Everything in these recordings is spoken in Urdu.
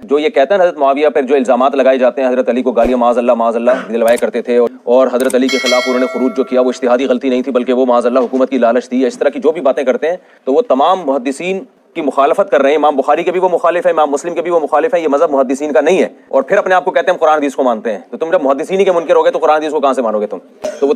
جو یہ کہتا ہے حضرت معاویہ پر جو الزامات لگائے جاتے ہیں، حضرت علی کو گالیاں معاذ اللہ دلوایا کرتے تھے، اور حضرت علی کے خلاف انہوں نے خروج جو کیا وہ اجتہادی غلطی نہیں تھی بلکہ وہ معاذ اللہ حکومت کی لالچ تھی، اس طرح کی جو بھی باتیں کرتے ہیں تو وہ تمام محدثین کی مخالفت کر رہے ہیں۔ امام بخاری کے بھی وہ مخالف ہے، امام مسلم کے بھی وہ مخالف ہے، یہ مذہب محدثین کا نہیں ہے، اور پھر اپنے آپ کو کہتے ہیں ہم قرآن حدیث کو مانتے ہیں۔ تو تم جب محدثین ہی کے منکر ہو گئے تو قرآن حدیث کو کہاں سے مانو گے تم؟ تو وہ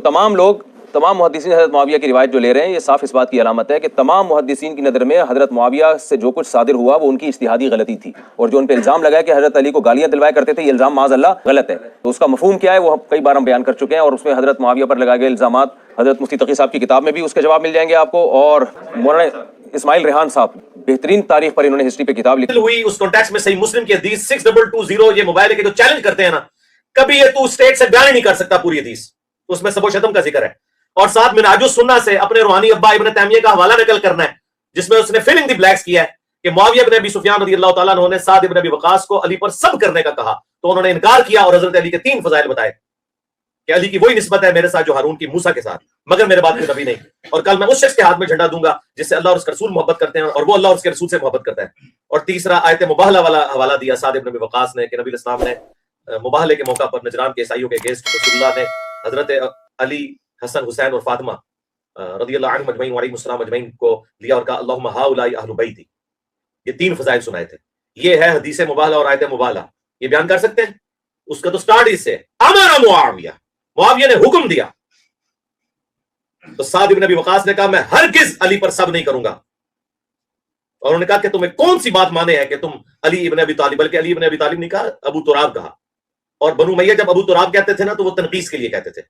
تمام محدثین حضرت معاویہ کی روایت جو لے رہے ہیں، یہ صاف اس بات کی علامت ہے کہ تمام محدثین کی نظر میں حضرت معاویہ سے جو کچھ صادر ہوا وہ ان کی اجتہادی غلطی تھی، اور جو ان پہ الزام لگا کہ حضرت علی کو گالیاں دلوایا کرتے تھے، یہ الزام معاذ اللہ غلط ہے۔ تو اس کا مفہوم کیا ہے وہ کئی بار ہم بیان کر چکے ہیں، اور اس میں حضرت معاویہ پر لگائے گئے الزامات حضرت مفتی تقی صاحب کی کتاب میں بھی اس کے جواب مل جائیں گے آپ کو، اور مولانا اسماعیل ریحان صاحب بہترین تاریخ پر انہوں نے ہسٹری پہ کتاب لکھی ہوئی اس کانٹیکس میں صحیح مسلم کی حدیث 6220 یہ موبائل کے جو چیلنج کرتے ہیں نا، کبھی یہ تو اسٹیٹ سے بیان ہی نہیں کر سکتا پوری حدیث، اس میں سب و شتم کا ذکر ہے، اور ساتھ منہاج السنہ سے اپنے روحانی ابا ابن تیمیہ کا حوالہ نقل کرنا ہے جس میں اس نے فلنگ دی بلیکس کیا ہے کہ معاویہ بن ابی سفیان رضی اللہ تعالیٰ عنہ نے سعد بن ابی وقاص کو علی پر سب کرنے کا کہا تو انہوں نے انکار کیا، اور حضرت علی کے 3 فضائل بتائے کہ علی کی وہی نسبت ہے میرے ساتھ جو ہارون کی موسیٰ کے ساتھ، مگر میرے بعد کوئی نبی نہیں، اور کل میں اس شخص کے ہاتھ میں جھنڈا دوں گا جس سے اللہ اور اس کے رسول محبت کرتے ہیں اور وہ اللہ اور اس کے رسول سے محبت کرتا ہے۔ اور تیسرا آیت مباہلہ والا حوالہ دیا سعد بن ابی وقاص نے کہ نبی اسلام نے مباہلے کے موقع پر نجران کے عیسائیوں کے اگینسٹ رسول اللہ نے حضرت علی، حسن، حسین اور فاطمہ رضی اللہ عنہم اجمعین وعلیہم السلام اجمعین کو لیا اور کہا اللہم ہؤلاء اہل بیتی۔ یہ 3 فضائل سنائے تھے، یہ ہے حدیث مباہلہ اور آیت مباہلہ، یہ بیان کر سکتے ہیں؟ اس کا تو سٹارٹ اس سے امر معاویہ نے حکم دیا، تو سعد بن ابی وقاص نے کہا میں ہرگز علی پر سب نہیں کروں گا، اور انہوں نے کہا کہ تمہیں کون سی بات مانے ہے کہ تم علی ابن ابی طالب، بلکہ علی ابن ابی طالب نہیں کہا، ابو تراب کہا، اور بنو امیہ جب ابو تراب کہتے تھے نا تو وہ تنقیص کے لیے کہتے تھے۔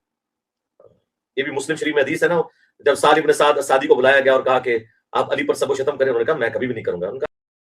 یہ بھی مسلم شریف میں حدیث ہے نا، جب سعد ابن سعد سعدی کو بلایا گیا اور کہا کہ آپ علی پر سب و شتم کریں، انہوں نے کہا میں کبھی بھی نہیں کروں گا۔